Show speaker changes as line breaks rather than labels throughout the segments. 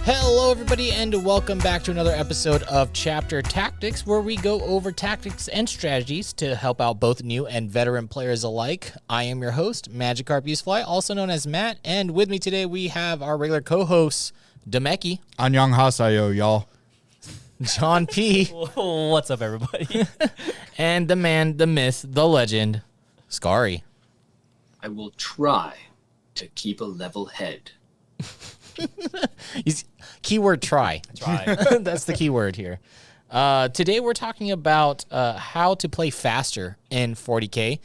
Hello, everybody, and welcome back to another episode of Chapter Tactics, where we go over tactics and strategies to help out both new and veteran players alike. I am your host, Magikarp Usefly, also known as Matt, and with me today we have our regular co-hosts, Demeki.
Annyeonghaseyo, y'all.
John P.
What's up, everybody?
And the man, the myth, the legend, Scary.
I will try to keep a level head.
Keyword try.
Try.
That's the keyword here. Today we're talking about how to play faster in 40K.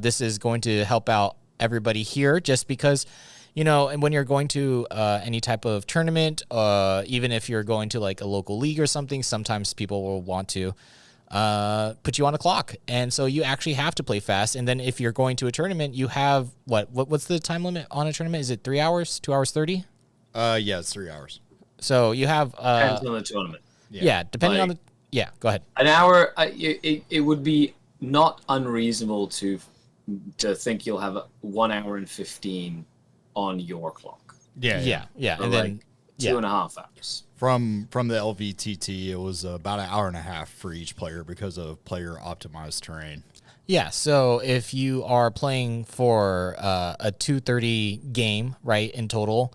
This is going to help out everybody here just because, you know, and when you're going to any type of tournament, even if you're going to like a local league or something, sometimes people will want to put you on a clock. And so you actually have to play fast. And then if you're going to a tournament, you have what's the time limit on a tournament? Is it 3 hours, 2 hours, 30?
Yeah, it's 3 hours.
So you have
Depends on the tournament.
yeah, depending on the go ahead.
An hour. It would be not unreasonable to think you'll have 1 hour and 15 on your clock.
Yeah.
Or
And then
like 2.5 hours.
From the LVTT, it was about an hour and a half for each player because of player optimized terrain.
yeah. So if you are playing for a 2:30 game, right, in total,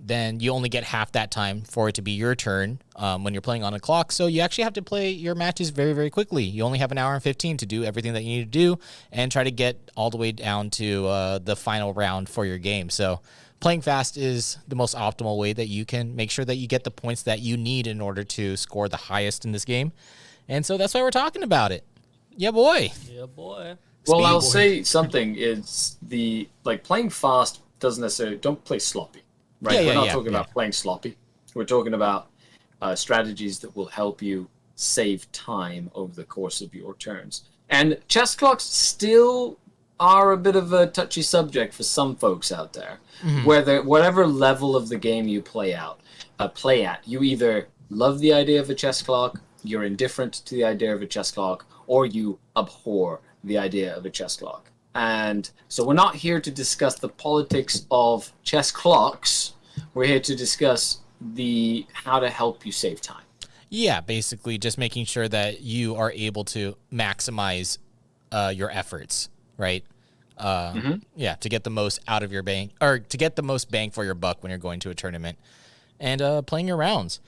then you only get half that time for it to be your turn when you're playing on a clock. So you actually have to play your matches very, very quickly. You only have an hour and 15 to do everything that you need to do and try to get all the way down to the final round for your game. So playing fast is the most optimal way that you can make sure that you get the points that you need in order to score the highest in this game. And so that's why we're talking about it. Yeah, boy.
Yeah, boy.
Well, I'll say something. It's playing fast doesn't necessarily. Don't play sloppy. Right, we're not talking about playing sloppy. We're talking about strategies that will help you save time over the course of your turns. And chess clocks still are a bit of a touchy subject for some folks out there, where whatever level of the game you play at, you either love the idea of a chess clock, you're indifferent to the idea of a chess clock, or you abhor the idea of a chess clock. And so we're not here to discuss the politics of chess clocks. We're here to discuss how to help you save time.
Yeah, basically just making sure that you are able to maximize your efforts, right? Yeah, to get the most out of your bang, or to get the most bang for your buck when you're going to a tournament and playing your rounds.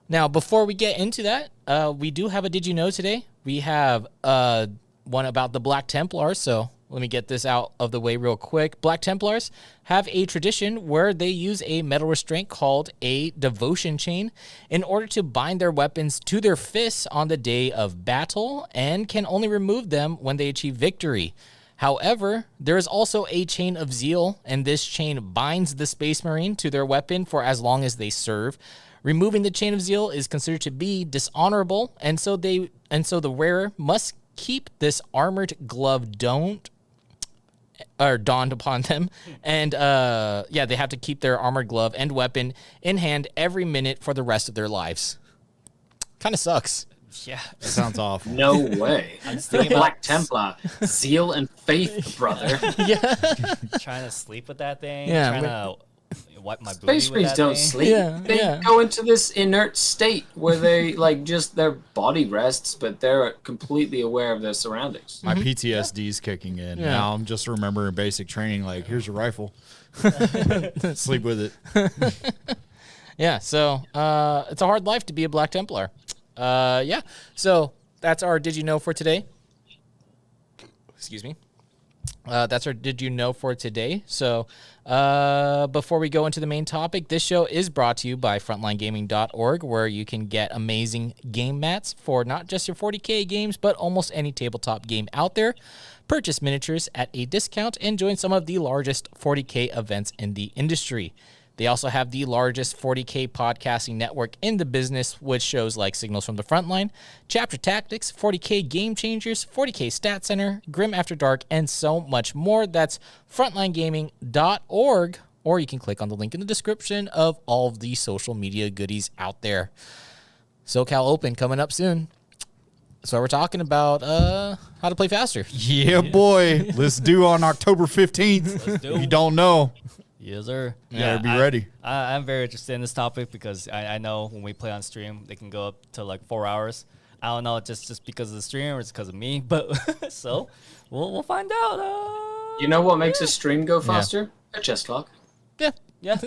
Now, before we get into that, we do have a Did You Know today. We have one about the Black Templars, so let me get this out of the way real quick. Black Templars have a tradition where they use a metal restraint called a devotion chain in order to bind their weapons to their fists on the day of battle and can only remove them when they achieve victory. However, there is also a chain of zeal, and this chain binds the Space Marine to their weapon for as long as they serve. Removing the chain of zeal is considered to be dishonorable, and so the wearer must keep this armored glove donned upon them, and they have to keep their armored glove and weapon in hand every minute for the rest of their lives. Kind of sucks.
Yeah.
That sounds awful.
No way.
I'm just thinking
Black Templar, zeal and faith, brother.
trying to sleep with that thing.
Yeah,
Trying to wipe my booty
Space
with
Marines
that
don't
thing.
sleep.
Yeah,
They
yeah.
go into this inert state where they just their body rests, but they're completely aware of their surroundings.
My PTSD's kicking in.
Yeah.
Now I'm just remembering basic training, like, here's your rifle. Sleep with it.
Yeah, so it's a hard life to be a Black Templar. So that's our Did You Know for today. Excuse me. That's our Did You Know for today. So before we go into the main topic, this show is brought to you by frontlinegaming.org, where you can get amazing game mats for not just your 40K games, but almost any tabletop game out there. Purchase miniatures at a discount and join some of the largest 40K events in the industry. They also have the largest 40K podcasting network in the business, with shows like Signals from the Frontline, Chapter Tactics, 40K Game Changers, 40K Stat Center, Grim After Dark, and so much more. That's frontlinegaming.org, or you can click on the link in the description of all of the social media goodies out there. SoCal Open coming up soon. So we're talking about how to play faster.
Yeah, boy. Let's do on October 15th.
Let's do
If you
it.
don't know.
Yes, sir.
Yeah, be ready.
I'm very interested in this topic because I know when we play on stream, they can go up to like 4 hours. I don't know, just because of the stream or it's because of me, but so we'll find out.
You know what makes a stream go faster? A chess clock.
Yeah.
Yeah.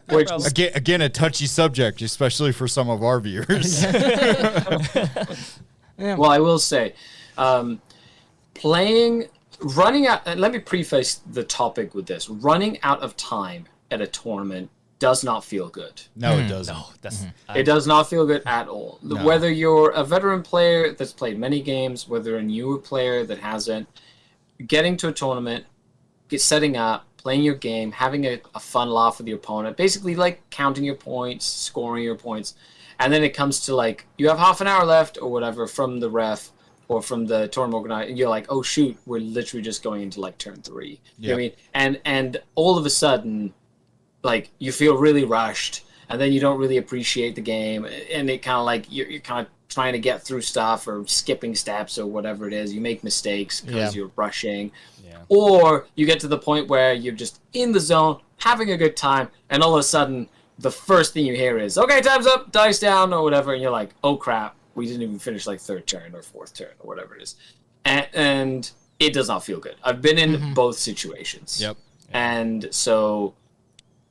Which
problem.
Again, a touchy subject, especially for some of our viewers.
Well, I will say, running out. Let me preface the topic with this: running out of time at a tournament does not feel good.
No, it doesn't.
No, that's
It does not feel good at all.
No.
Whether you're a veteran player that's played many games, whether a newer player that hasn't, getting to a tournament, setting up, playing your game, having a fun laugh with your opponent, basically like counting your points, scoring your points, and then it comes to like you have half an hour left or whatever from the ref or from the tournament organizer, and you're like, oh shoot, we're literally just going into like turn 3. You know what I mean? And all of a sudden, like you feel really rushed, and then you don't really appreciate the game, and it kind of like you're kind of trying to get through stuff or skipping steps or whatever it is. You make mistakes because you're rushing. Or you get to the point where you're just in the zone, having a good time, and all of a sudden, the first thing you hear is, okay, time's up, dice down, or whatever, and you're like, oh crap, we didn't even finish like third turn or fourth turn or whatever it is. And it does not feel good. I've been in both situations.
Yep.
And so,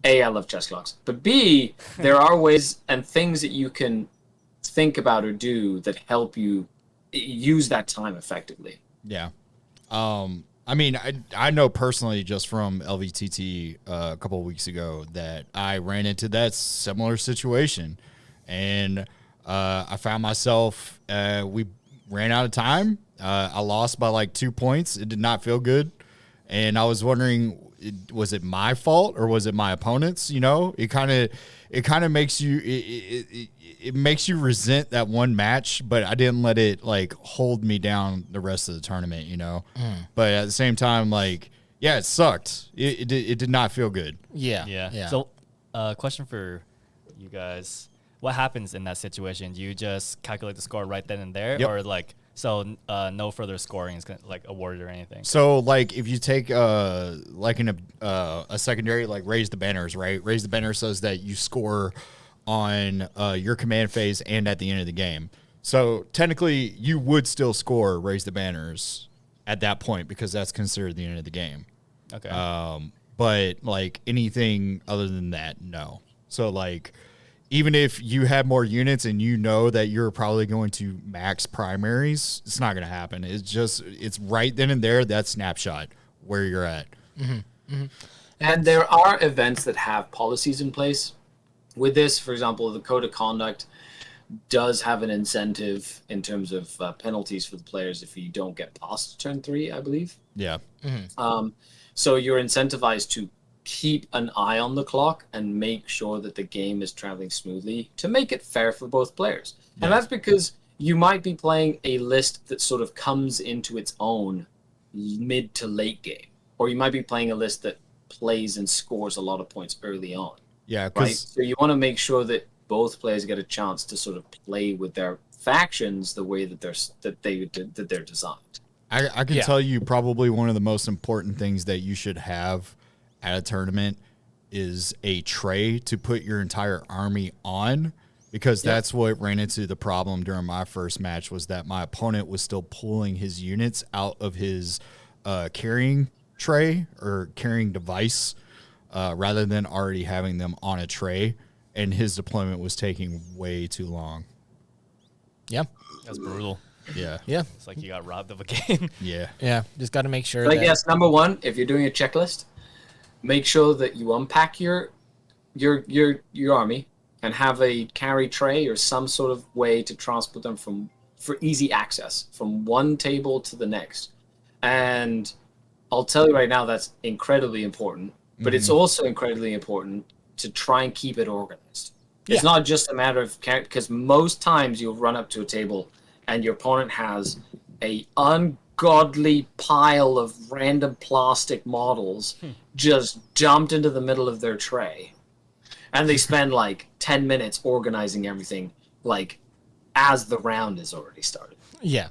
A, I love chess clocks. But B, there are ways and things that you can think about or do that help you use that time effectively.
Yeah. I mean, I know personally just from LVTT a couple of weeks ago that I ran into that similar situation, and I found myself we ran out of time. I lost by like 2 points. It did not feel good, and I was wondering, was it my fault or was it my opponent's? You know, it kind of makes you it makes you resent that one match, but I didn't let it like hold me down the rest of the tournament, you know. But at the same time, like, yeah, it sucked. It did not feel good.
Yeah.
So, question for you guys: what happens in that situation? Do you just calculate the score right then and there, or like no further scoring is like awarded or anything?
So like if you take like in a secondary, like raise the banners, right? Raise the banner says that you score on your command phase and at the end of the game. So technically you would still score raise the banners at that point because that's considered the end of the game.
Okay.
But like anything other than that, no. So like even if you have more units and you know that you're probably going to max primaries, it's not going to happen. It's right then and there, that snapshot where you're at.
And there are events that have policies in place. With this, for example, the Code of Conduct does have an incentive in terms of penalties for the players if you don't get past turn 3, I believe.
Yeah.
So you're incentivized to keep an eye on the clock and make sure that the game is traveling smoothly to make it fair for both players. Yeah. And that's because you might be playing a list that sort of comes into its own mid to late game, or you might be playing a list that plays and scores a lot of points early on.
Yeah,
right. So you want to make sure that both players get a chance to sort of play with their factions the way that they're designed.
I can tell you probably one of the most important things that you should have at a tournament is a tray to put your entire army on, because that's what ran into the problem during my first match, was that my opponent was still pulling his units out of his carrying tray or carrying device rather than already having them on a tray, and his deployment was taking way too long.
Yeah.
That's brutal.
Yeah.
It's like you got robbed of a game.
Yeah. Just got to make sure
I guess number one, if you're doing a checklist, make sure that you unpack your army and have a carry tray or some sort of way to transport them for easy access from one table to the next. And I'll tell you right now, that's incredibly important, but it's also incredibly important to try and keep it organized. It's not just a matter of because most times you'll run up to a table and your opponent has a ungodly pile of random plastic models just dumped into the middle of their tray. And they spend like 10 minutes organizing everything like as the round has already started.
Yeah.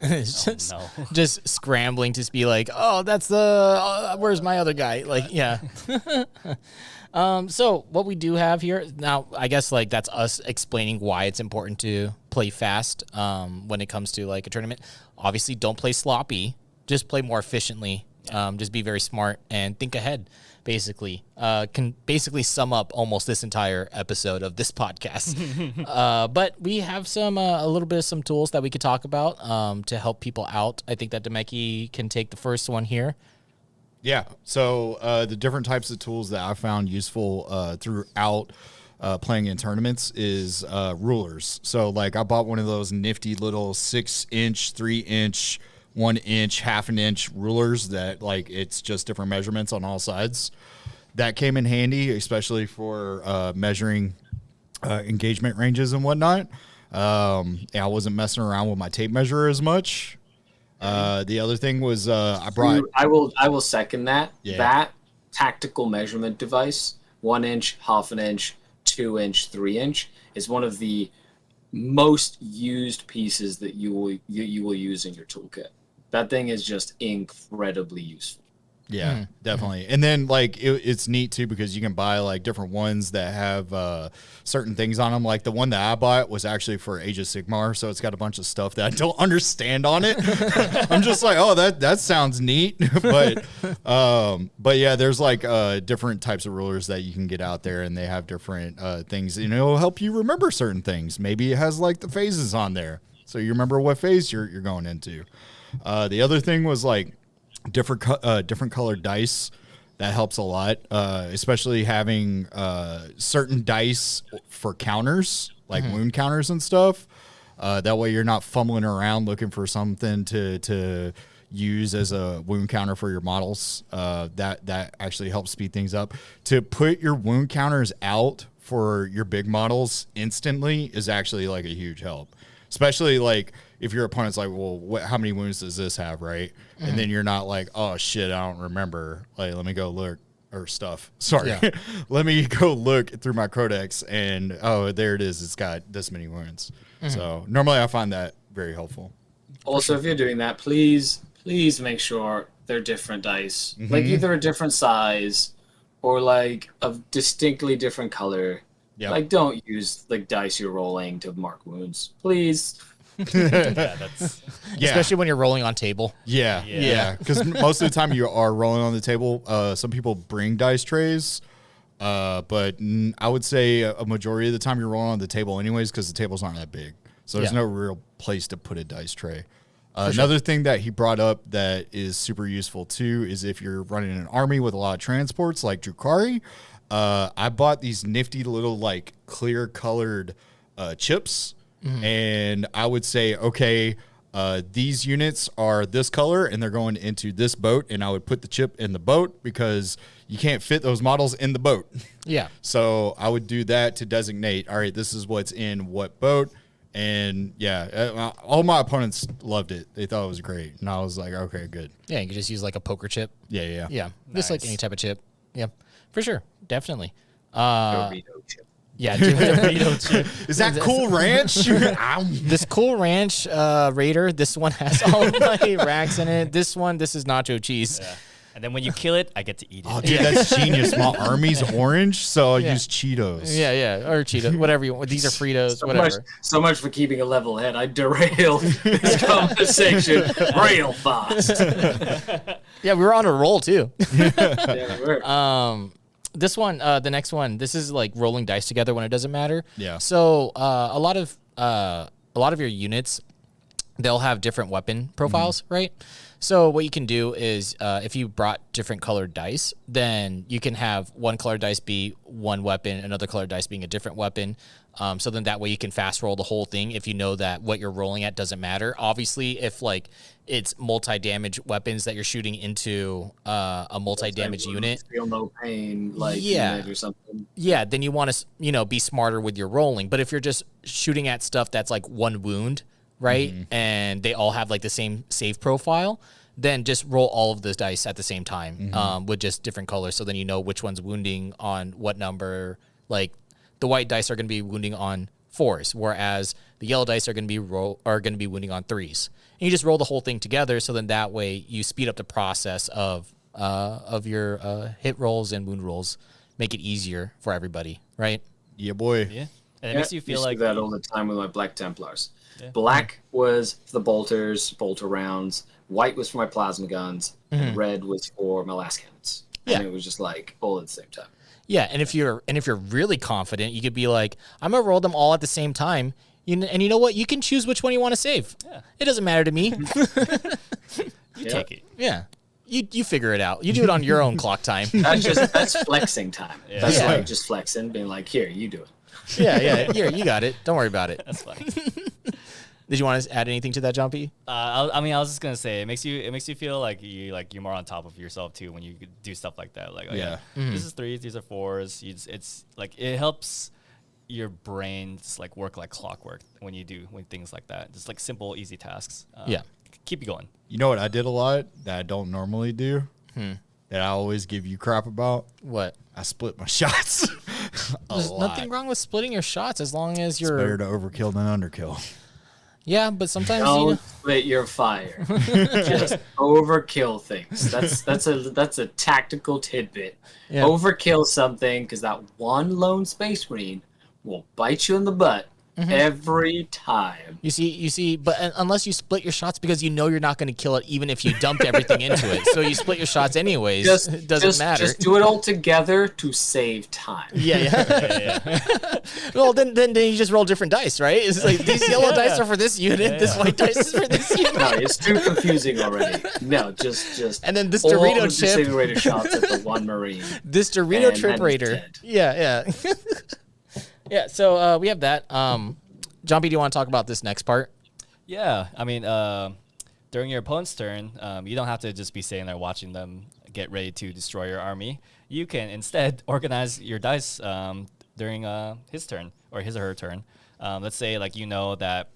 It's just,
no.
just scrambling to be like, oh, that's where's my other guy? Like, yeah. So what we do have here now, I guess like that's us explaining why it's important to play fast when it comes to like a tournament. Obviously, don't play sloppy. Just play more efficiently. Just be very smart and think ahead. Basically, can basically sum up almost this entire episode of this podcast. But we have a little bit of some tools that we could talk about to help people out. I think that Demeki can take the first one here.
Yeah. So the different types of tools that I found useful throughout playing in tournaments is rulers. So like I bought one of those nifty little 6-inch, 3-inch, 1-inch, half an inch rulers that like it's just different measurements on all sides. That came in handy, especially for measuring engagement ranges and whatnot. I wasn't messing around with my tape measure as much. The other thing was I brought.
I will second that.
Yeah.
That tactical measurement device, 1 inch, half an inch, 2 inch, 3 inch, is one of the most used pieces that you will use in your toolkit. That thing is just incredibly useful.
Yeah, definitely. And then like it's neat too because you can buy like different ones that have certain things on them. Like the one that I bought was actually for Age of Sigmar, so it's got a bunch of stuff that I don't understand on it. I'm just like, oh, that sounds neat, but yeah, there's like different types of rulers that you can get out there, and they have different things. You know, it'll help you remember certain things. Maybe it has like the phases on there, so you remember what phase you're going into. The other thing was like different colored dice. That helps a lot, especially having certain dice for counters, like wound counters and stuff. That way you're not fumbling around looking for something to use as a wound counter for your models. That actually helps speed things up. To put your wound counters out for your big models instantly is actually like a huge help. Especially like if your opponent's like, well, how many wounds does this have, right? And then you're not like, oh shit, I don't remember. Like, let me go look or stuff. Sorry,
Yeah.
let me go look through my codex, and oh, there it is. It's got this many wounds. So normally I find that very helpful.
Also, if you're doing that, please make sure they're different dice, like either a different size or like a distinctly different color.
Yep.
Like, don't use like dice you're rolling to mark wounds, please.
Yeah, that's
Yeah.
Especially when you're rolling on table.
Yeah. Because most of the time you are rolling on the table. Some people bring dice trays, but I would say a majority of the time you're rolling on the table anyways because the tables aren't that big. So there's
Yeah.
no real place to put a dice tray. Another thing that he brought up that is super useful too is if you're running an army with a lot of transports like Drukhari, I bought these nifty little like clear colored chips. And I would say, okay, these units are this color and they're going into this boat. And I would put the chip in the boat because you can't fit those models in the boat.
Yeah.
So I would do that to designate, all right, this is what's in what boat. And yeah, all my opponents loved it. They thought it was great. And I was like, okay, good.
Yeah, you can just use like a poker chip.
Yeah.
Yeah. Just like
Nice.
any type of chip. Yeah. For sure. Definitely.
Dorito chip.
Yeah. Dorito chip.
Is that Cool Ranch? Ow.
This Cool Ranch Raider, this one has all of my racks in it. This is nacho cheese.
yeah. And then when you kill it, I get to eat it.
Oh, dude, that's genius. My army's orange, so I'll
Yeah.
use Cheetos.
Yeah. Or Cheetos, whatever you want. These are Fritos, whatever.
So much for keeping a level head. I derailed this conversation real fast.
Yeah, we were on a roll too.
Yeah, we were.
This one, the next one, this is like rolling dice together when it doesn't matter.
Yeah.
So a lot of your units, they'll have different weapon profiles, right? So what you can do is if you brought different colored dice, then you can have one colored dice be one weapon, another colored dice being a different weapon. So then that way you can fast roll the whole thing if you know that what you're rolling at doesn't matter. Obviously, if like it's multi-damage weapons that you're shooting into a multi-damage unit,
Feel no pain, like
Yeah.
unit or something.
yeah, then you want to, be smarter with your rolling. But if you're just shooting at stuff that's like one wound, right, and they all have like the same save profile, then just roll all of those dice at the same time with just different colors. So then you know which one's wounding on what number. Like the white dice are going to be wounding on 4s, whereas the yellow dice are going to be winning on 3s. And you just roll the whole thing together, so then that way you speed up the process of your hit rolls and wound rolls, make it easier for everybody, right?
Yeah, boy.
Yeah. And it makes you feel like
that all the time with my Black Templars.
Yeah.
Black was for the bolter rounds. White was for my plasma guns. And red was for my last cannons.
Yeah.
And it was just like all at the same time.
Yeah, and if you're really confident, you could be like, I'm gonna roll them all at the same time. And you know what? You can choose which one you want to save.
Yeah.
It doesn't matter to me.
you take it.
Yeah. You figure it out. You do it on your own clock time.
That's flexing time.
Yeah.
That's
Yeah.
like just flexing, being like, here, you do it.
Yeah. Here, you got it. Don't worry about it.
That's funny.
Did you want to add anything to that, Jumpy?
I was just gonna say it makes you feel like you're more on top of yourself too when you do stuff like that. Like, this is 3s, these are 4s. It's like it helps your brains like work like clockwork when things like that. Just like simple, easy tasks. Keep you going.
You know what I did a lot that I don't normally do? That I always give you crap about?
What?
I split my shots.
There's nothing wrong with splitting your shots as long as you're
It's better to overkill than underkill.
Yeah, but sometimes
Don't split your fire. Just overkill things. That's a tactical tidbit.
Yeah.
Overkill something because that one lone space marine will bite you in the butt every time.
You see, but unless you split your shots because you know you're not going to kill it, even if you dumped everything into it, so you split your shots anyways. It doesn't matter.
Just do it all together to save time.
Yeah. Well, then you just roll different dice, right? It's like these yellow dice are for this unit, this white dice is for this unit.
No, it's too confusing already. No, just
and then this
all
Dorito
the
chip,
disintegrator shots at the one marine.
this Dorito
And
trip
then he's
raider.
dead.
Yeah. Yeah. So we have that. Jumpy, do you want to talk about this next part?
Yeah, I mean, during your opponent's turn, you don't have to just be sitting there watching them get ready to destroy your army. You can instead organize your dice during his turn or his or her turn. Let's say like you know that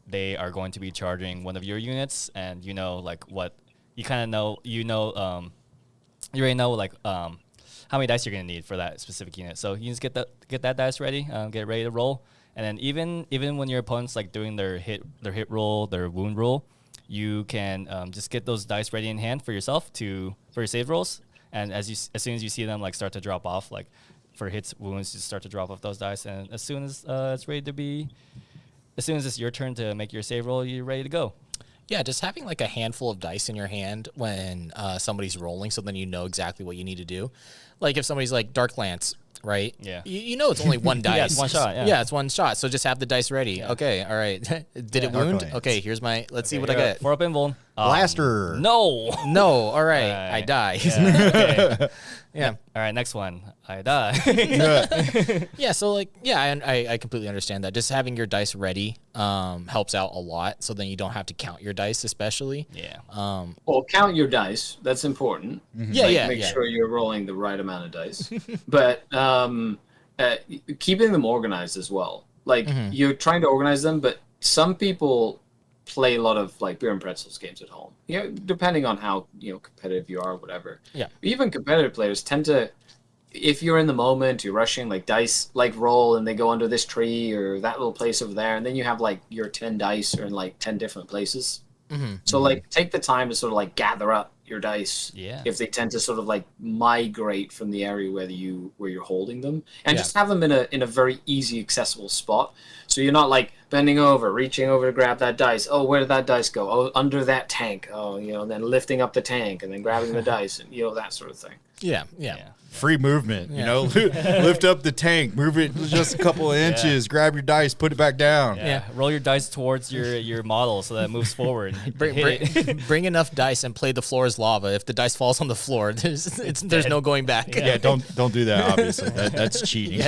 they are going to be charging one of your units, and you know like what you kind of know. You already know like how many dice you're gonna need for that specific unit. So you just get that dice ready, get ready to roll. And then even when your opponent's like doing their hit roll, their wound roll, you can just get those dice ready in hand for yourself for your save rolls. And as soon as you see them like start to drop off, like for hits, wounds, you start to drop off those dice. And as soon as it's your turn to make your save roll, you're ready to go.
Yeah, just having like a handful of dice in your hand when somebody's rolling, so then you know exactly what you need to do. Like if somebody's like Dark Lance, right?
Yeah.
You know it's only one dice.
Yeah, it's one shot.
Yeah, it's one shot. So just have the dice ready.
Yeah.
Okay, all right. Did it
Dark
wound?
Lance.
Okay, here's my. Let's see what I get.
4-up invuln.
Blaster.
No.
No, all right.
All right.
I die.
Yeah, okay.
Yeah.
All right, next one. I die.
Yeah, so like, yeah, I completely understand that. Just having your dice ready helps out a lot. So then you don't have to count your dice, especially.
Yeah.
Well, count your dice. That's important.
Yeah,
Make sure you're rolling the right amount of dice. But keeping them organized as well. Like you're trying to organize them, but some people play a lot of like beer and pretzels games at home. You know, depending on how competitive you are, or whatever.
Yeah.
Even competitive players tend to, if you're in the moment, you're rushing like dice, like roll, and they go under this tree or that little place over there, and then you have like your 10 dice are in like 10 different places. So like take the time to sort of like gather up your dice.
Yeah.
If they tend to sort of like migrate from the area where you're holding them, and just have them in a very easy accessible spot. So you're not like bending over, reaching over to grab that dice. Oh, where did that dice go? Oh, under that tank. Oh, and then lifting up the tank and then grabbing the dice and that sort of thing.
Yeah.
Free movement, lift up the tank, move it just a couple of inches, grab your dice, put it back down.
Yeah. Roll your dice towards your model so that it moves forward.
Bring enough dice and play the floor as lava. If the dice falls on the floor, there's no going back.
Yeah, don't do that. Obviously, that's cheating.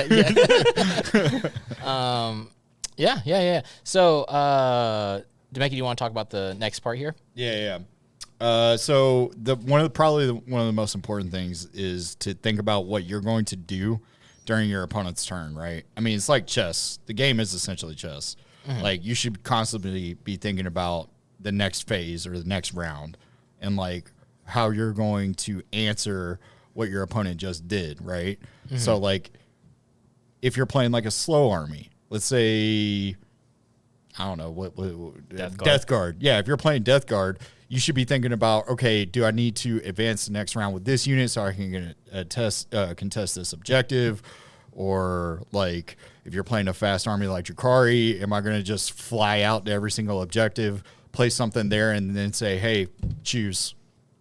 Yeah. So, Demeki, do you want to talk about the next part here?
Yeah. So one of the most important things is to think about what you're going to do during your opponent's turn, right? I mean, it's like chess. The game is essentially chess. Like you should constantly be thinking about the next phase or the next round and like how you're going to answer what your opponent just did, right? So like if you're playing like a slow army, let's say I don't know what
Death Guard.
Death Guard. Yeah, if you're playing Death Guard, you should be thinking about, okay, do I need to advance the next round with this unit so I can contest this objective? Or like if you're playing a fast army like Drakari, am I going to just fly out to every single objective, place something there, and then say, hey, choose?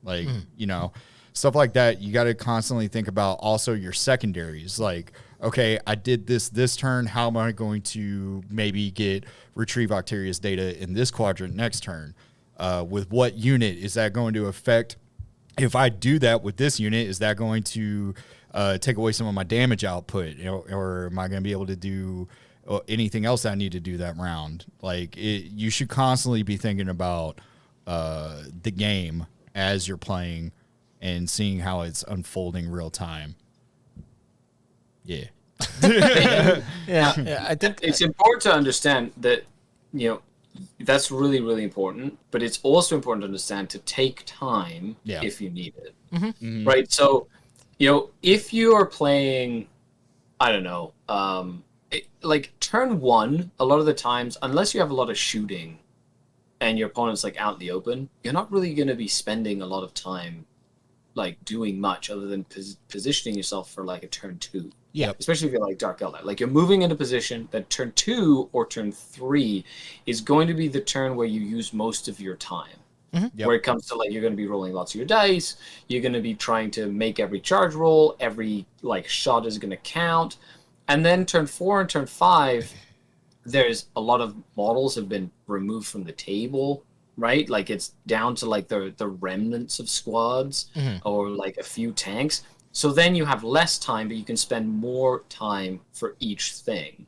Like, you know, stuff like that. You got to constantly think about also your secondaries. Like, okay, I did this turn. How am I going to maybe get retrieve Octarius data in this quadrant next turn? With what unit is that going to affect? If I do that with this unit, is that going to take away some of my damage output, or am I going to be able to do anything else that I need to do that round? Like, you should constantly be thinking about the game as you're playing and seeing how it's unfolding real time. Yeah.
Yeah, I think
it's important to understand that, you know, that's really, really important, but it's also important to understand to take time if you need it. Right? So, you know, if you are playing, I don't know, like turn one, a lot of the times, unless you have a lot of shooting and your opponent's like out in the open, you're not really going to be spending a lot of time like doing much other than positioning yourself for like a turn two.
Yeah.
Especially if you're like Dark Eldar. Like you're moving into position that turn 2 or turn 3 is going to be the turn where you use most of your time. Where it comes to like you're going to be rolling lots of your dice, you're going to be trying to make every charge roll, every like shot is going to count. And then turn 4 and turn 5, there's a lot of models have been removed from the table, right? Like it's down to like the remnants of squads or like a few tanks. So then you have less time, but you can spend more time for each thing,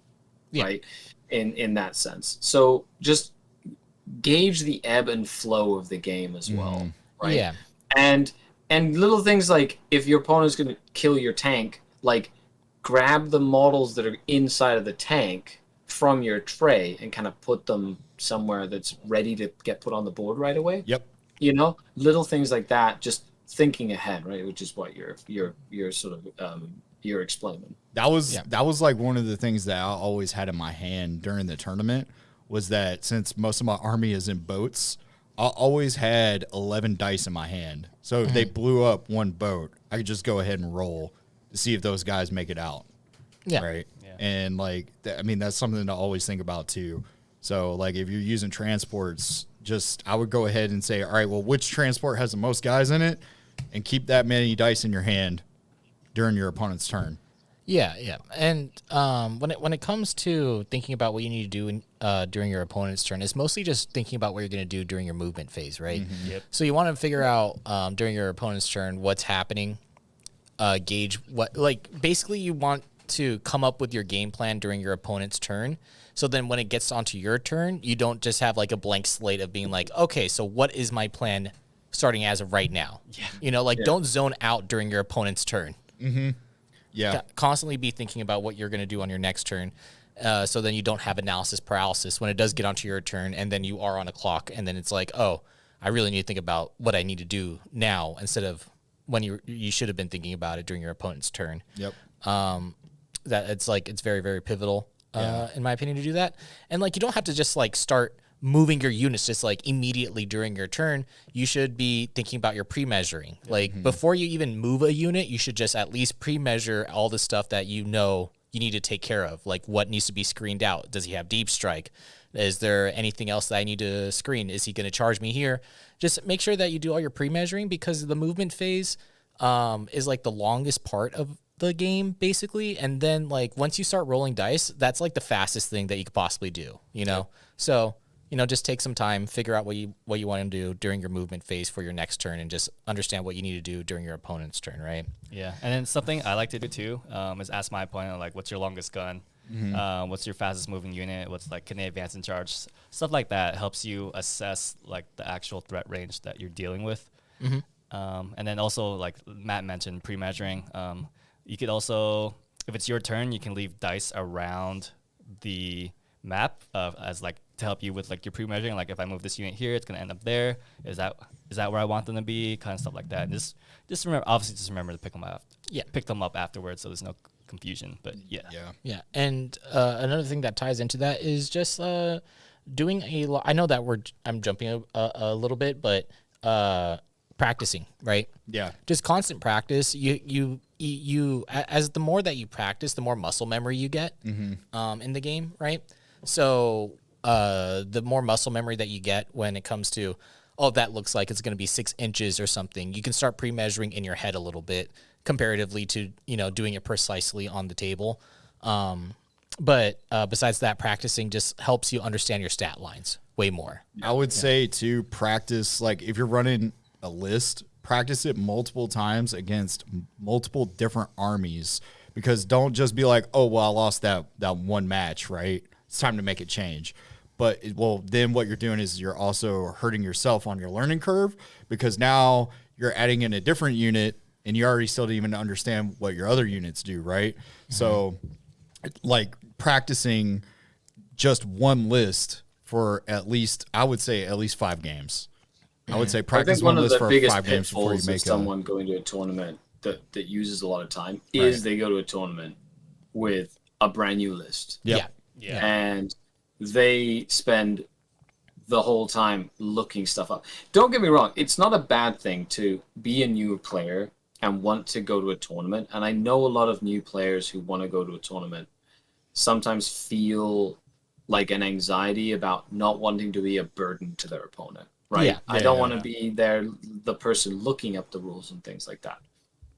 right? In that sense. So just gauge the ebb and flow of the game as well, right?
Yeah.
And little things like if your opponent's going to kill your tank, like grab the models that are inside of the tank from your tray and kind of put them somewhere that's ready to get put on the board right away.
Yep.
You know, little things like that, just thinking ahead, right? Which is what you're sort of you're explaining.
That was like one of the things that I always had in my hand during the tournament was that since most of my army is in boats, I always had 11 dice in my hand. So if they blew up one boat, I could just go ahead and roll to see if those guys make it out.
Yeah.
Right. Yeah. And like, I mean, that's something to always think about too. So like if you're using transports, I would go ahead and say, all right, well, which transport has the most guys in it? And keep that many dice in your hand during your opponent's turn.
Yeah, yeah. And when it comes to thinking about what you need to do during your opponent's turn, it's mostly just thinking about what you're going to do during your movement phase, right?
Yep.
So you want to figure out during your opponent's turn what's happening, gauge what, like, basically you want to come up with your game plan during your opponent's turn. So then when it gets onto your turn, you don't just have like a blank slate of being like, okay, so what is my plan starting as of right now?
Yeah.
You know, like don't zone out during your opponent's turn.
Yeah.
Constantly be thinking about what you're going to do on your next turn. So then you don't have analysis paralysis when it does get onto your turn and then you are on a clock and then it's like, oh, I really need to think about what I need to do now instead of when you should have been thinking about it during your opponent's turn.
Yep.
That it's very, very pivotal, in my opinion, to do that. And like, you don't have to just like start moving your units just like immediately during your turn. You should be thinking about your pre-measuring. Like before you even move a unit, you should just at least pre-measure all the stuff that you know you need to take care of. Like what needs to be screened out. Does he have deep strike? Is there anything else that I need to screen? Is he going to charge me here? Just make sure that you do all your pre-measuring because the movement phase is like the longest part of the game basically. And then like once you start rolling dice, that's like the fastest thing that you could possibly do, you know? So, you know, just take some time, figure out what you want to do during your movement phase for your next turn and just understand what you need to do during your opponent's turn, right?
Yeah. And then something I like to do too is ask my opponent, like, what's your longest gun? What's your fastest moving unit? What's like, can they advance in charge? Stuff like that helps you assess like the actual threat range that you're dealing with. And then also, like Matt mentioned, pre-measuring. You could also, if it's your turn, you can leave dice around the map as like to help you with like your pre-measuring. Like if I move this unit here, it's gonna end up there. Is that where I want them to be? Kind of stuff like that. And just remember, obviously, just remember to pick them up. Yeah, pick them up afterwards, so there's no confusion. But yeah.
And another thing that ties into that is just doing I know that I'm jumping a little bit, but practicing, right?
Yeah.
Just constant practice. As the more that you practice, the more muscle memory you get in the game, right? So the more muscle memory that you get when it comes to, oh, that looks like it's going to be 6 inches or something, you can start pre-measuring in your head a little bit comparatively to, doing it precisely on the table. But besides that, practicing just helps you understand your stat lines way more.
I would say to practice, like if you're running a list, practice it multiple times against multiple different armies, because don't just be like, oh, well, I lost that one match, right? It's time to make a change. But then what you're doing is you're also hurting yourself on your learning curve, because now you're adding in a different unit and you already still didn't even understand what your other units do, right? So like practicing just one list for I would say at least 5 games. I would say practice one list for 5 games before you make
someone going to a tournament that uses a lot of time is they go to a tournament with a brand new list.
Yeah.
And they spend the whole time looking stuff up. Don't get me wrong, it's not a bad thing to be a new player and want to go to a tournament. And I know a lot of new players who want to go to a tournament sometimes feel like an anxiety about not wanting to be a burden to their opponent, right?
Yeah.
I don't want to be the person looking up the rules and things like that.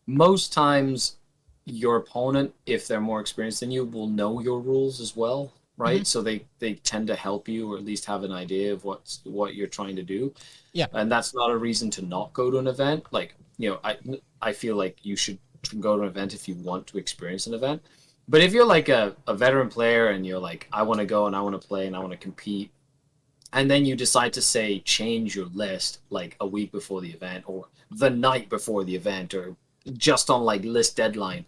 Most times your opponent, if they're more experienced than you, will know your rules as well, right? So they tend to help you, or at least have an idea of what you're trying to do.
Yeah.
And that's not a reason to not go to an event. Like, I feel like you should go to an event if you want to experience an event. But if you're like a veteran player and you're like, I want to go and I want to play and I want to compete, and then you decide to say change your list like a week before the event or the night before the event or just on like list deadline,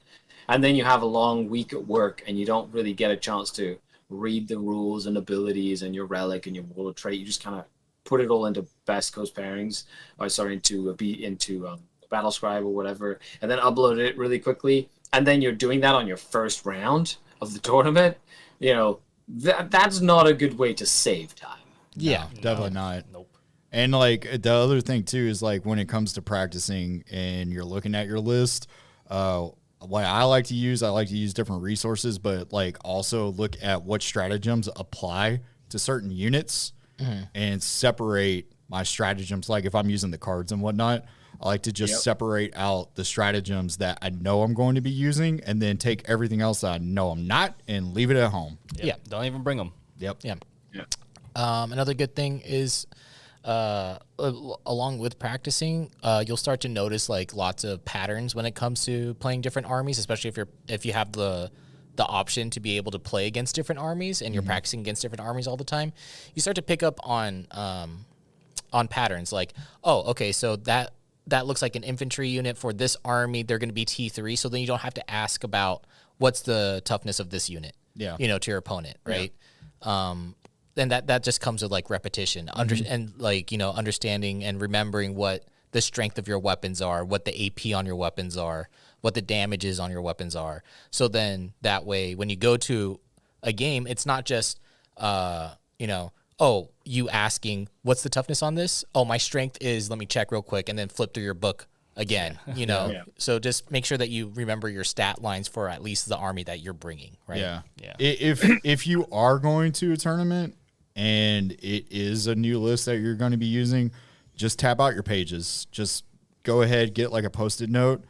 and then you have a long week at work and you don't really get a chance to read the rules and abilities and your relic and your world of trait, you just kind of put it all into best coast pairings, or sorry, into battle scribe or whatever, and then upload it really quickly, and then you're doing that on your first round of the tournament, that's not a good way to save time.
Yeah, definitely not.
Nope.
And like the other thing too is like when it comes to practicing and you're looking at your list, what I like to use different resources, but like also look at what stratagems apply to certain units and separate my stratagems. Like if I'm using the cards and whatnot, I like to just separate out the stratagems that I know I'm going to be using, and then take everything else that I know I'm not and leave it at home.
Yeah. Don't even bring them.
Yep.
Yeah. Another good thing is, along with practicing, you'll start to notice like lots of patterns when it comes to playing different armies, especially if you have the option to be able to play against different armies and you're practicing against different armies all the time. You start to pick up on patterns like, oh, okay, so that looks like an infantry unit for this army. They're going to be T3, so then you don't have to ask about what's the toughness of this unit.
Yeah.
To your opponent, right? Then that just comes with like repetition, and like understanding and remembering what the strength of your weapons are, what the AP on your weapons are, what the damages on your weapons are. So then that way, when you go to a game, it's not just oh, you asking what's the toughness on this? Oh, my strength is, let me check real quick, and then flip through your book again. So just make sure that you remember your stat lines for at least the army that you're bringing, right?
Yeah. If you are going to a tournament and it is a new list that you're going to be using, just tab out your pages. Just go ahead, get like a Post-it note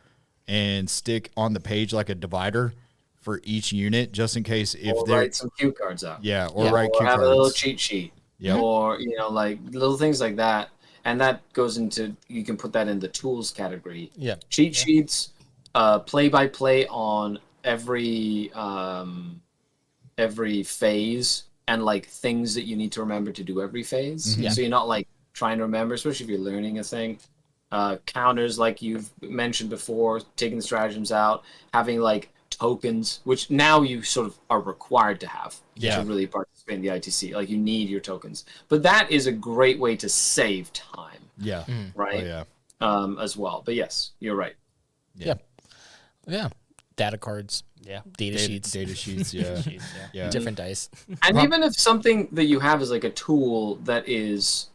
and stick on the page like a divider for each unit, just in case
or write some cue cards out.
Yeah,
write cue cards. Or have a little cheat sheet.
Yeah.
Or, like little things like that. And that goes into, you can put that in the tools category.
Yeah.
Cheat sheets, play-by-play on every phase, and like things that you need to remember to do every phase. So you're not like trying to remember, especially if you're learning a thing. Counters, like you've mentioned before, taking the stratagems out, having like tokens, which now you sort of are required to have to really participate in the ITC. Like you need your tokens, but that is a great way to save time.
Yeah.
Right.
Oh, yeah.
As well. But yes, you're right.
Yeah. data cards, data sheets,
yeah.
different dice.
And even if something that you have is like a tool that is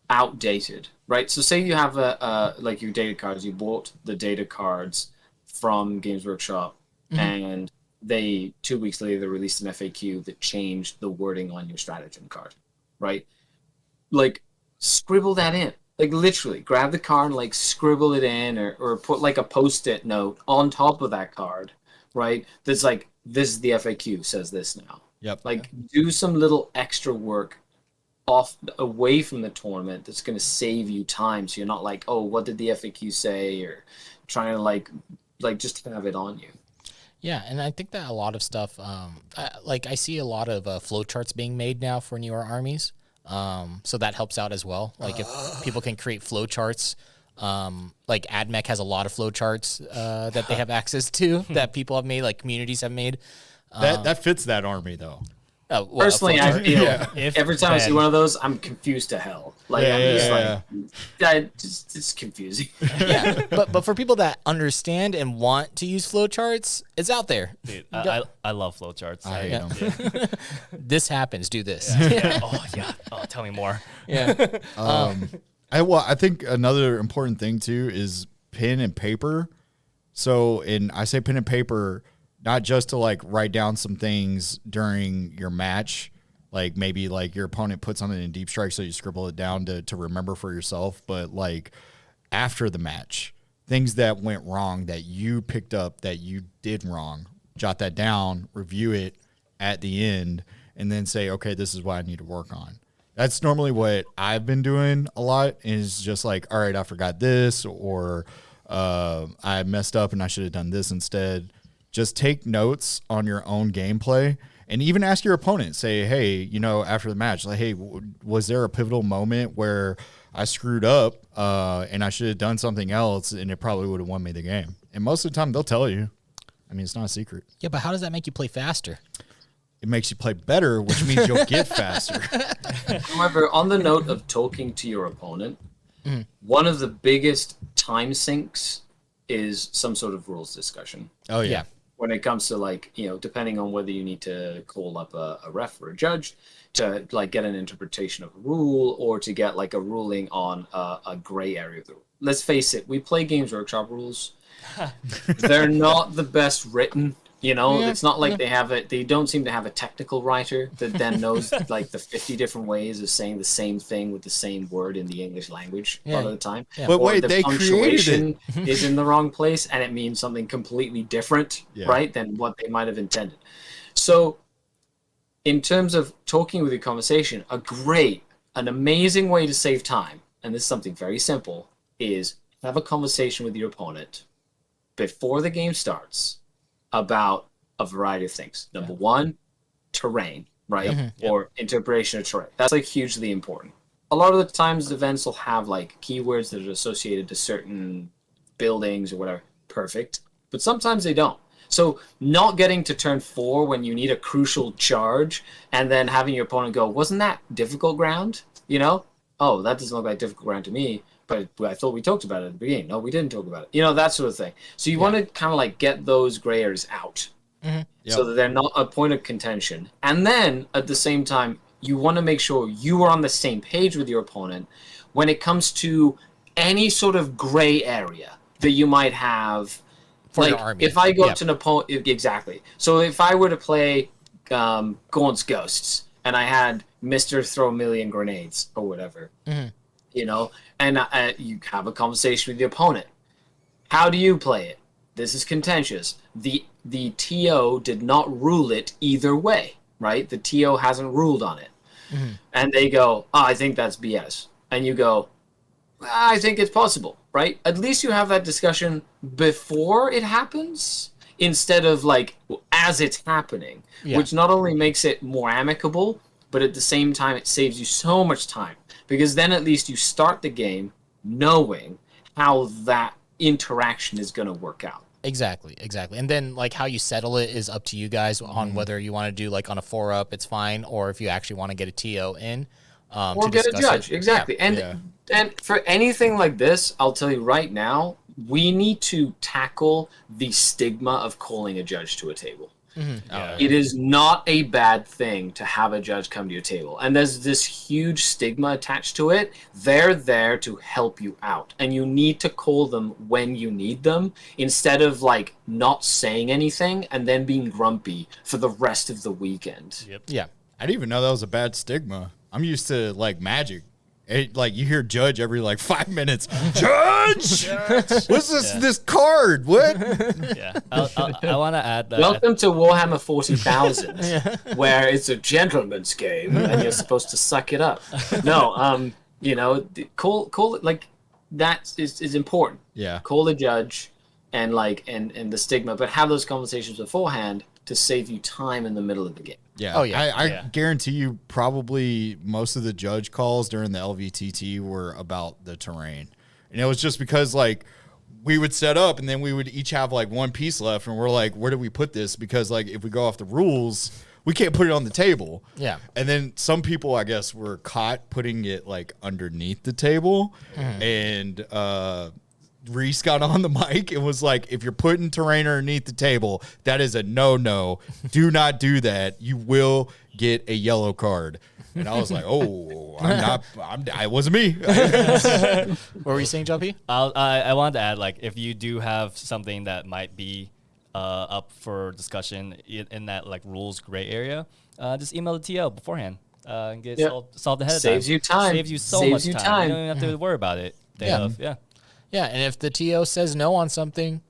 outdated, right? So say you have like your data cards, you bought the data cards from Games Workshop, and they 2 weeks later released an FAQ that changed the wording on your stratagem card, right? Like, scribble that in. Like, literally, grab the card and, like, scribble it in, or put, like, a Post-it note on top of that card, right? That's like, this is the FAQ, says this now.
Yep.
Like, do some little extra work away from the tournament that's going to save you time, so you're not like, oh, what did the FAQ say, or trying to, like just have it on you.
Yeah, and I think that a lot of stuff, I see a lot of flowcharts being made now for newer armies. So that helps out as well. Like if people can create flowcharts, like AdMech has a lot of flowcharts that they have access to that people have made, like communities have made.
That fits that army though.
Personally, I feel every time I see one of those, I'm confused to hell. Like it's confusing.
Yeah, but for people that understand and want to use flowcharts, it's out there.
Dude, I love flowcharts.
I hate them.
This happens. Do this.
Yeah. Oh yeah. Oh, tell me more.
Yeah.
I think another important thing too is pen and paper. So, I say pen and paper, not just to like write down some things during your match, like maybe like your opponent put something in deep strike, so you scribble it down to remember for yourself, but like after the match, things that went wrong that you picked up that you did wrong, jot that down, review it at the end, and then say, okay, this is what I need to work on. That's normally what I've been doing a lot, is just like, all right, I forgot this, or I messed up and I should have done this instead. Just take notes on your own gameplay, and even ask your opponent. Say, hey, after the match, like, hey, was there a pivotal moment where I screwed up and I should have done something else, and it probably would have won me the game? And most of the time, they'll tell you. I mean, it's not a secret.
Yeah, but how does that make you play faster?
It makes you play better, which means you'll get faster.
However, on the note of talking to your opponent, one of the biggest time sinks is some sort of rules discussion.
Oh, yeah.
When it comes to, like, depending on whether you need to call up a ref or a judge to, like, get an interpretation of a rule, or to get, like, a ruling on a gray area of the rule. Let's face it, we play Games Workshop rules. They're not the best written. It's not like they don't seem to have a technical writer that then knows like the 50 different ways of saying the same thing with the same word in the English language a lot of the time.
Yeah. But wait,
the
they
punctuation
created it.
is in the wrong place, and it means something completely different, right, than what they might have intended. So in terms of talking with your conversation, an amazing way to save time, and this is something very simple, is have a conversation with your opponent before the game starts about a variety of things. Number one, terrain, right? Or interpretation of terrain. That's like hugely important. A lot of the times events will have like keywords that are associated to certain buildings or whatever. Perfect. But sometimes they don't. So not getting to turn 4 when you need a crucial charge, and then having your opponent go, wasn't that difficult ground? Oh, that doesn't look like difficult ground to me. But I thought we talked about it at the beginning. No, we didn't talk about it. That sort of thing. So you want to kind of like get those gray areas out so that they're not a point of contention. And then at the same time, you want to make sure you are on the same page with your opponent when it comes to any sort of gray area that you might have.
For
like
your army.
If I go up to an opponent, exactly. So if I were to play Gaunt's Ghosts and I had Mr. Throw a Million Grenades or whatever, and you have a conversation with the opponent. How do you play it? This is contentious. The TO did not rule it either way, right? The TO hasn't ruled on it. And they go, oh, I think that's BS. And you go, I think it's possible, right? At least you have that discussion before it happens instead of like as it's happening, which not only makes it more amicable, but at the same time it saves you so much time. Because then at least you start the game knowing how that interaction is going to work out.
Exactly. And then like how you settle it is up to you guys on whether you want to do like on a 4-up, it's fine, or if you actually want to get a TO in.
Or get a judge, exactly. And for anything like this, I'll tell you right now, we need to tackle the stigma of calling a judge to a table.
Yeah.
It is not a bad thing to have a judge come to your table. And there's this huge stigma attached to it. They're there to help you out. And you need to call them when you need them instead of like not saying anything and then being grumpy for the rest of the weekend.
Yep.
Yeah.
I didn't even know that was a bad stigma. I'm used to like Magic. Like you hear judge every like 5 minutes. Judge, what's this?
Yeah.
This card? What?
Yeah. I want to add that.
Welcome to Warhammer 40,000, where it's a gentleman's game and you're supposed to suck it up. No, you know, call it like that is important.
Yeah.
Call the judge and like and the stigma, but have those conversations beforehand to save you time in the middle of the game.
Yeah.
Oh, yeah.
I
Yeah.
guarantee you probably most of the judge calls during the LVTT were about the terrain. And it was just because like we would set up and then we would each have like one piece left and we're like, where do we put this? Because like if we go off the rules, we can't put it on the table.
Yeah.
And then some people, I guess, were caught putting it like underneath the table. And Reese got on the mic and was like, if you're putting terrain underneath the table, that is a no. Do not do that. You will get a yellow card. And I was like, oh, it wasn't me.
What were you saying, Jumpy?
I wanted to add, like, if you do have something that might be up for discussion in that like rules gray area, just email the TL beforehand and get solved ahead of time.
Saves you time.
Saves you so
Saves
much
you
time.
time.
You don't even have to worry about it. Day of. Yeah.
Yeah, and if the TO says no on something,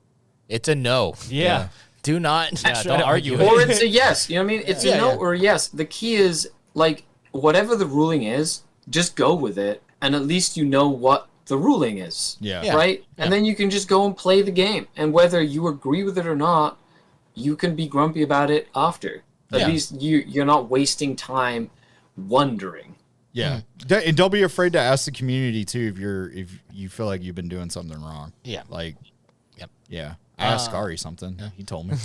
it's a no.
Yeah.
Do not
Yeah,
try
don't
to
argue
argue
it.
it.
Or it's a yes. You know what I mean? It's a no or a yes. The key is like whatever the ruling is, just go with it, and at least you know what the ruling is.
Yeah.
Right? And then you can just go and play the game. And whether you agree with it or not, you can be grumpy about it after. At least you're not wasting time wondering.
Yeah. And don't be afraid to ask the community too if you feel like you've been doing something wrong.
Yeah.
Like,
Yep.
yeah. I asked Scary something. He told me.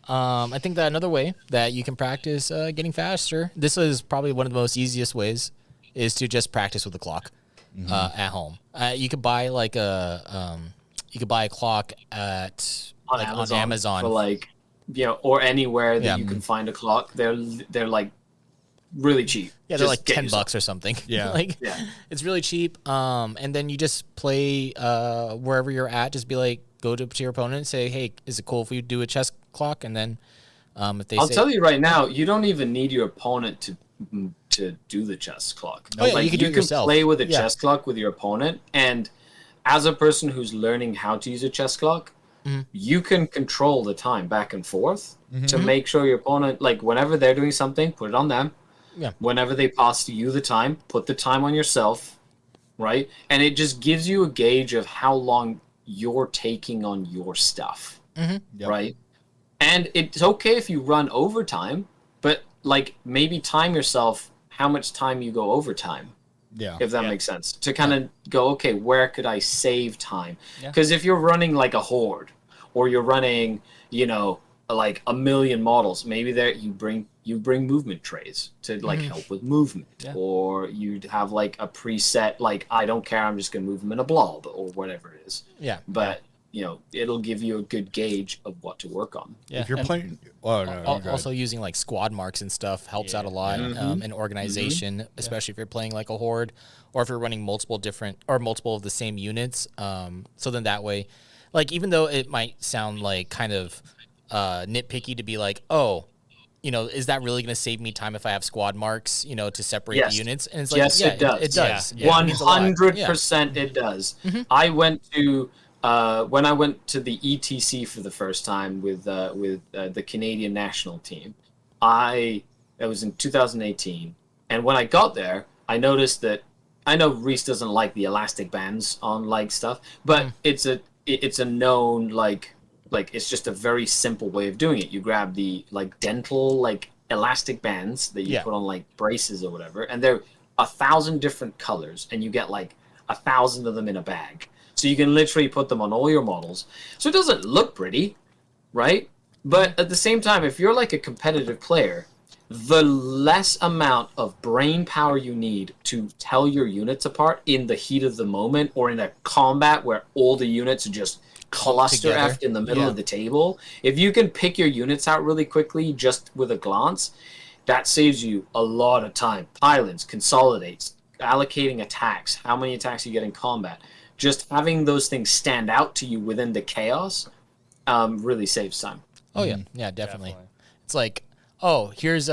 I think that another way that you can practice getting faster, this is probably one of the most easiest ways, is to just practice with the clock at home. You could buy like a clock on Amazon
for like, you know, or anywhere that you can find a clock. They're like really cheap.
Yeah, they're
Just
like
get
$10 or something.
Yeah.
Like it's really cheap. And then you just play wherever you're at. Just be like, go to your opponent and say, hey, is it cool if we do a chess clock? And then if they
I'll
say,
tell you right now, you don't even need your opponent to do the chess clock.
Oh, yeah,
like,
you can do it yourself.
Play with a chess clock with your opponent, and as a person who's learning how to use a chess clock, you can control the time back and forth to make sure your opponent, like whenever they're doing something, put it on them.
Yeah.
Whenever they pass to you the time, put the time on yourself, right? And it just gives you a gauge of how long you're taking on your stuff, right? And it's okay if you run overtime, but like maybe time yourself how much time you go overtime.
Yeah.
If that makes sense. To kind of go, okay, where could I save time?
Yeah.
Because if you're running like a horde, or you're running, you know, like a million models, maybe there you bring movement trays to like help with movement, or you'd have like a preset, like I don't care, I'm just gonna move them in a blob or whatever it is.
yeah.
But you know, it'll give you a good gauge of what to work on.
Yeah.
If you're
and-
playing, oh no, you go ahead.
Also using like squad marks and stuff helps out a lot in organization, especially if you're playing like a horde or if you're running multiple of the same units. So then that way, like even though it might sound like kind of nitpicky to be like, oh, you know, is that really going to save me time if I have squad marks, you know, to separate the units? And it's like,
yes, it does.
It does.
Yeah.
It means a lot.
100% it does. I went to when I went to the ETC for the first time with the Canadian national team. It was in 2018, and when I got there, I noticed that I know Reese doesn't like the elastic bands on like stuff, but it's a known like it's just a very simple way of doing it. You grab the like dental like elastic bands that you put on like braces or whatever, and they're 1,000 different colors, and you get like 1,000 of them in a bag. So you can literally put them on all your models. So it doesn't look pretty, right? But at the same time, if you're like a competitive player, the less amount of brain power you need to tell your units apart in the heat of the moment or in a combat where all the units are just cluster effed in the middle of the table. If you can pick your units out really quickly just with a glance, that saves you a lot of time. Pylons, consolidates, allocating attacks, how many attacks you get in combat. Just having those things stand out to you within the chaos really saves time.
Oh, yeah. Yeah, definitely. It's like, oh, here's,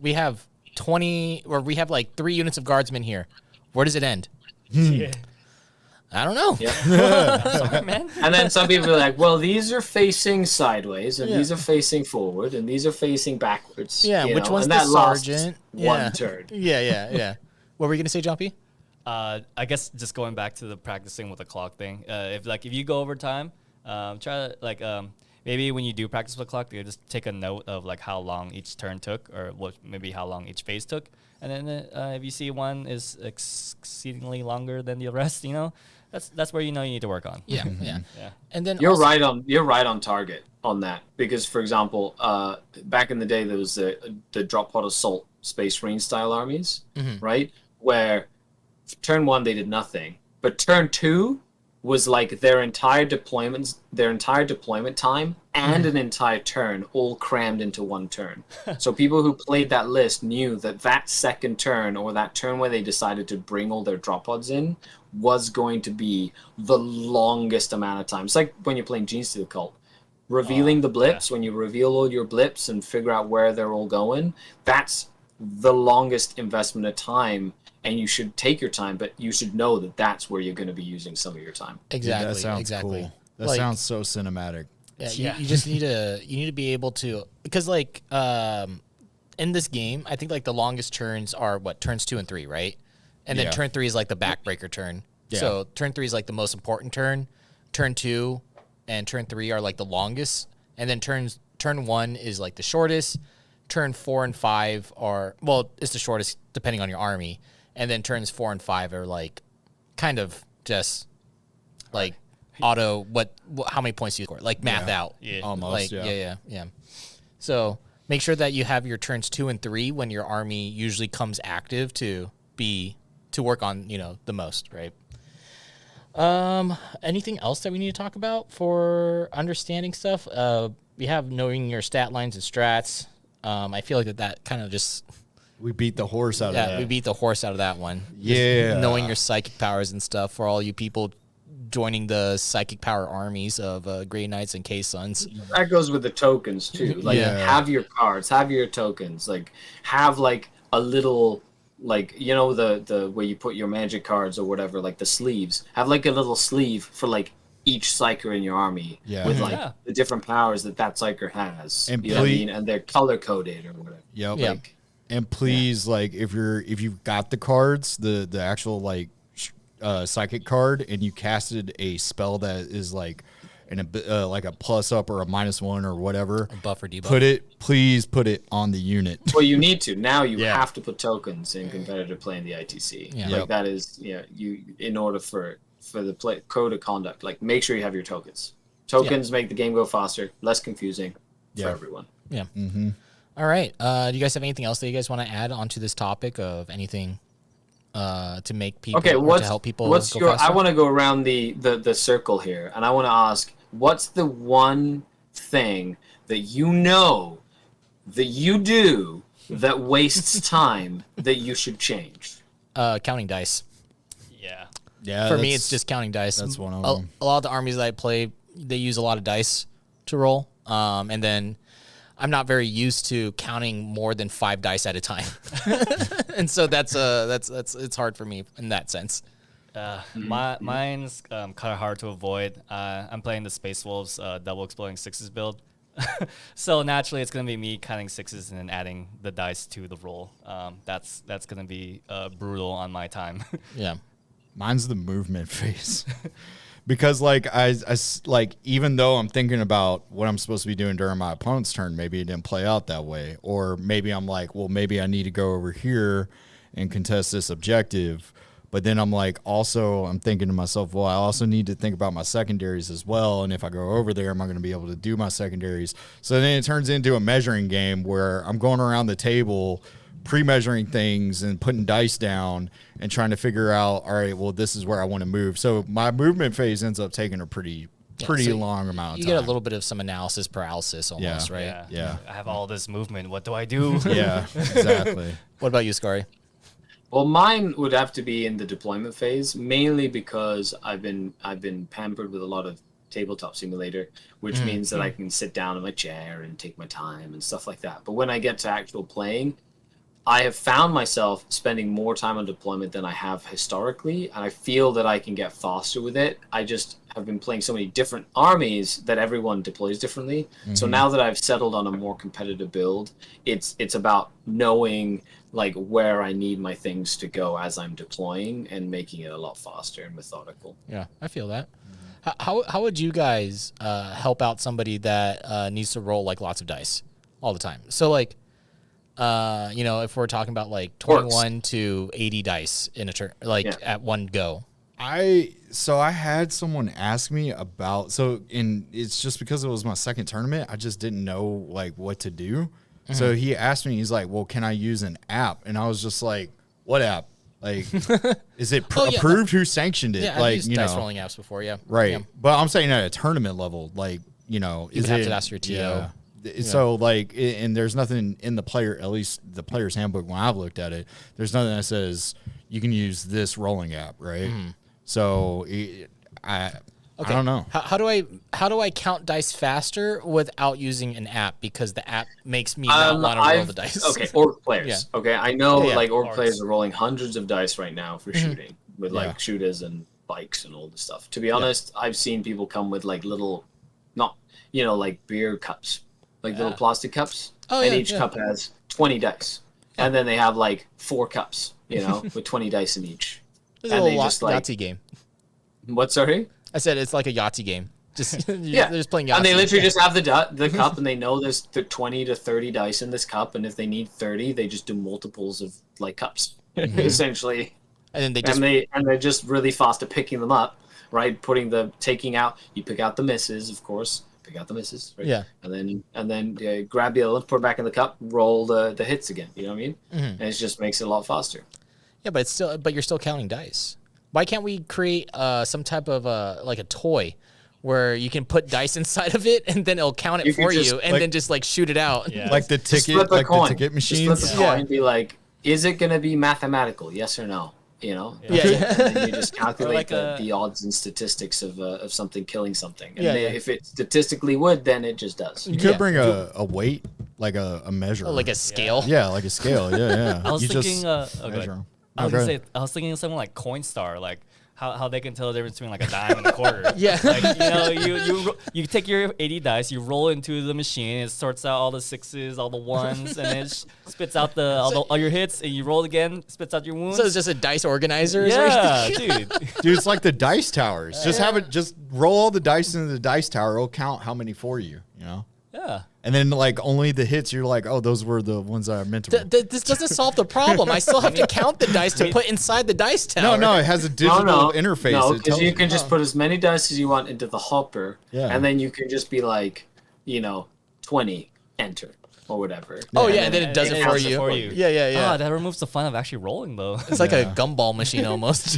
we have 20, or we have like 3 units of guardsmen here. Where does it end?
Yeah.
I don't know.
Yeah.
Sorry, man.
And then some people are like, well, these are facing sideways, and these are facing forward, and these are facing backwards.
Yeah, which one's
and
the
that
sergeant?
One turn.
Yeah. What were you going to say, Jumpy?
I guess just going back to the practicing with the clock thing. If you go over time, try to maybe when you do practice with the clock, you just take a note of like how long each turn took, or maybe how long each phase took, and then if you see one is exceedingly longer than the rest, that's where you need to work on.
Yeah. And then
you're right on target on that, because for example, back in the day there was the drop pod assault space marine style armies, right, where turn 1 they did nothing, but turn 2 was like their entire deployment time and an entire turn all crammed into one turn. So people who played that list knew that second turn, or that turn where they decided to bring all their drop pods in, was going to be the longest amount of time. It's like when you're playing Gene Steal Cult. Revealing the blips, when you reveal all your blips and figure out where they're all going, that's the longest investment of time. And you should take your time, but you should know that that's where you're going to be using some of your time.
Exactly.
That sounds cool. That sounds so cinematic.
Yeah. You just need to be able to, because in this game, I think like the longest turns are turns 2 and 3, right? And then turn 3 is like the backbreaker turn. Yeah. So turn 3 is like the most important turn. Turn 2 and turn 3 are like the longest, and then turn 1 is like the shortest. Turn 4 and 5 are, it's the shortest depending on your army. And then turns 4 and 5 are like kind of just like auto how many points do you score? Like math out.
Yeah.
Almost. Yeah. So make sure that you have your turns 2 and 3 when your army usually comes active to work on, the most, right? Anything else that we need to talk about for understanding stuff? We have knowing your stat lines and strats. I feel like that kind of just...
We beat the horse out of that.
Yeah, we beat the horse out of that one.
Yeah.
Just knowing your psychic powers and stuff for all you people joining the psychic power armies of Grey Knights and K-Suns.
That goes with the tokens, too. Like, have your cards, have your tokens. Like, have, like, a little, like, the where you put your magic cards or whatever, like the sleeves. Have, like, a little sleeve for, like, each psyker in your army with, like, the different powers that psyker has.
And
you know what I mean? And they're color-coded or whatever.
Yep.
Yeah.
And please, like, if you've got the cards, the actual like psychic card, and you casted a spell that is like like a plus up or a -1 or whatever,
a buff or debuff.
Please put it on the unit.
Well, you need to now. You have to put tokens in competitive play in the ITC.
Yeah.
Like that is you in order for the play code of conduct. Like make sure you have your tokens. Tokens make the game go faster, less confusing for everyone.
Yeah. Mm-hmm. All right. Do you guys have anything else that you guys want to add onto this topic of anything to make people to help people go faster?
I want to go around the circle here, and I want to ask, what's the one thing that that you do that wastes time that you should change?
Counting dice.
Yeah.
For me, it's just counting dice.
That's one of them.
A lot of the armies that I play, they use a lot of dice to roll, and then I'm not very used to counting more than 5 dice at a time, and so that's it's hard for me in that sense.
Mine's kind of hard to avoid. I'm playing the Space Wolves double exploding 6s build, so naturally it's gonna be me counting 6s and then adding the dice to the roll. That's gonna be brutal on my time.
Yeah,
mine's the movement phase. Because like I like, even though I'm thinking about what I'm supposed to be doing during my opponent's turn, maybe it didn't play out that way, or maybe I'm like, well, maybe I need to go over here and contest this objective, But then I'm like, also, I'm thinking to myself, well, I also need to think about my secondaries as well. And if I go over there, am I going to be able to do my secondaries? So then it turns into a measuring game where I'm going around the table, pre-measuring things and putting dice down and trying to figure out, all right, well, this is where I want to move. So my movement phase ends up taking a pretty long amount of time.
You get a little bit of some analysis paralysis almost, right?
Yeah.
I have all this movement. What do I do?
Yeah, exactly.
What about you, Scary?
Well, mine would have to be in the deployment phase, mainly because I've been pampered with a lot of tabletop simulator, which means that I can sit down in my chair and take my time and stuff like that. But when I get to actual playing, I have found myself spending more time on deployment than I have historically, and I feel that I can get faster with it. I just have been playing so many different armies that everyone deploys differently. So now that I've settled on a more competitive build, it's about knowing like where I need my things to go as I'm deploying and making it a lot faster and methodical.
Yeah, I feel that. How would you guys help out somebody that needs to roll like lots of dice all the time? So like, if we're talking about like 21 to 80 dice in a turn, like at one go.
I had someone ask me about, it's just because it was my second tournament, I just didn't know like what to do. So he asked me, he's like, well, can I use an app? And I was just like, what app? Like, is it approved? Who sanctioned it?
Yeah,
like,
I've used dice rolling apps before, yeah.
Right.
Yeah.
But I'm saying at a tournament level, like,
You have to ask your TO.
Yeah. So like, and there's nothing in the player, at least the player's handbook when I've looked at it, there's nothing that says you can use this rolling app, right? So I don't know.
How do I count dice faster without using an app? Because the app makes me not want to roll the dice.
Okay, orc players.
Yeah.
Okay, I know like orc players are rolling hundreds of dice right now for shooting with like shooters and bikes and all this stuff. To be honest, I've seen people come with like little, not like beer cups, like little plastic cups, and each cup has 20 dice, and then they have like 4 cups, with 20 dice in each.
It's a little Yahtzee game.
What, sorry?
I said it's like a Yahtzee game. Just they're just playing Yahtzee.
And they literally just have the cup, and they know there's 20 to 30 dice in this cup, and if they need 30, they just do multiples of like cups, essentially.
And then
they're just really fast at picking them up, right? You pick out the misses, of course. Pick out the misses, right?
Yeah.
And then grab the other one, put it back in the cup, roll the hits again. You know what I mean? And it just makes it a lot faster.
Yeah, but you're still counting dice. Why can't we create some type of like a toy where you can put dice inside of it and then it'll count it for you and then just like shoot it out?
Yeah.
Like the ticket, the ticket machines.
Just flip a coin and be like, is it going to be mathematical? Yes or no? And then you just calculate the odds and statistics of something killing something. And if it statistically would, then it just does.
You could bring a weight, like a measure.
Like a scale?
Yeah, like a scale. Yeah.
I was thinking,
measure 'em.
I was thinking of something like Coinstar, like how they can tell the difference between like a dime and a quarter.
Yeah.
Like, you take your 80 dice, you roll into the machine, it sorts out all the sixes, all the ones, and it spits out all your hits, and you roll again, spits out your wounds.
So it's just a dice organizer?
Yeah, dude.
Dude, it's like the dice towers. Just roll all the dice into the dice tower. It'll count how many for you,
Yeah.
And then like only the hits, you're like, oh, those were the ones I meant to roll.
This doesn't solve the problem. I still have to count the dice to put inside the dice tower.
No, it has a digital interface.
No, because you can just put as many dice as you want into the hopper, and then you can just be like, 20, enter, or whatever.
Oh, yeah, and then it does it for you. Yeah.
That removes the fun of actually rolling, though.
It's like a gumball machine almost.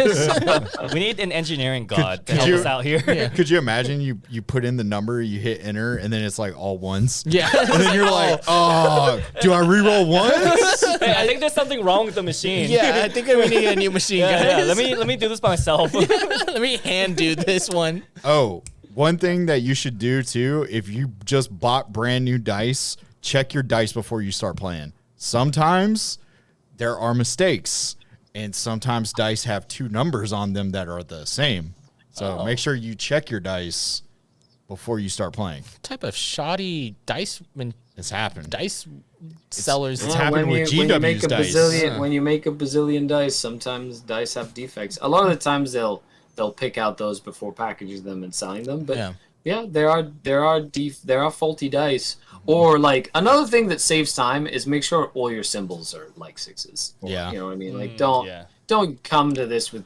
We need an engineering god to help us out here.
Yeah. Could you imagine you put in the number, you hit enter, and then it's like all ones?
Yeah.
And then you're like, oh, do I reroll once?
Hey, I think there's something wrong with the machine.
Yeah, I think we need a new machine, guys.
Yeah, let me do this by myself.
Let me hand do this one.
Oh, one thing that you should do too, if you just bought brand new dice, check your dice before you start playing. Sometimes there are mistakes, and sometimes dice have 2 numbers on them that are the same. So make sure you check your dice before you start playing.
What type of shoddy dice
It's happened.
Dice sellers?
It's happened with GW's dice.
When you make a bazillion dice, sometimes dice have defects. A lot of the times they'll pick out those before packaging them and selling them, but Yeah, there are faulty dice. Or like another thing that saves time is make sure all your symbols are like sixes. Or,
Yeah.
you know what I mean. Like
Yeah.
don't come to this with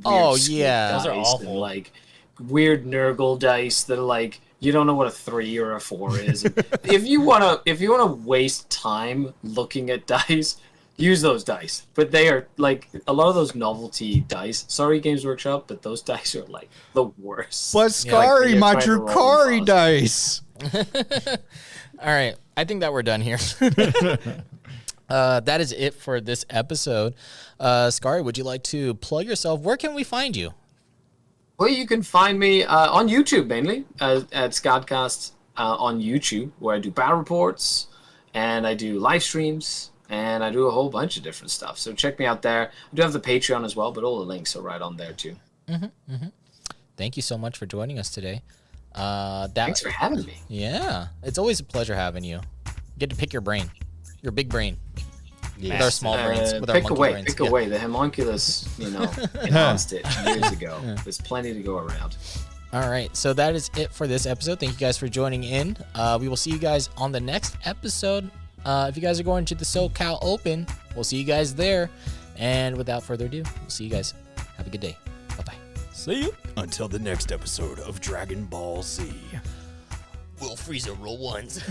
weird squid
yeah.
Those are
dice
awful.
and like weird Nurgle dice that are like you don't know what a 3 or a 4 is. And if you wanna waste time looking at dice, use those dice. But they are like a lot of those novelty dice. Sorry, Games Workshop, but those dice are like the worst.
But Scary,
you're
my
trying to roll
Drukari
fast.
dice.
All right, I think that we're done here. That is it for this episode. Scary, would you like to plug yourself? Where can we find you?
Well, you can find me on YouTube mainly at Scodcast on YouTube, where I do battle reports and I do live streams and I do a whole bunch of different stuff. So check me out there. I do have the Patreon as well, but all the links are right on there too.
Thank you so much for joining us today.
Thanks for having me.
Yeah, it's always a pleasure having you. Get to pick your brain, your big brain. With our small brains, with our
Pick
monkey
away,
brains.
pick away. The homunculus, enhanced it years ago. There's plenty to go around.
All right, so that is it for this episode. Thank you guys for joining in. We will see you guys on the next episode. If you guys are going to the SoCal Open, we'll see you guys there. And without further ado, we'll see you guys. Have a good day. Bye-bye.
See you.
Until the next episode of Dragon Ball Z.
Will Frieza roll ones.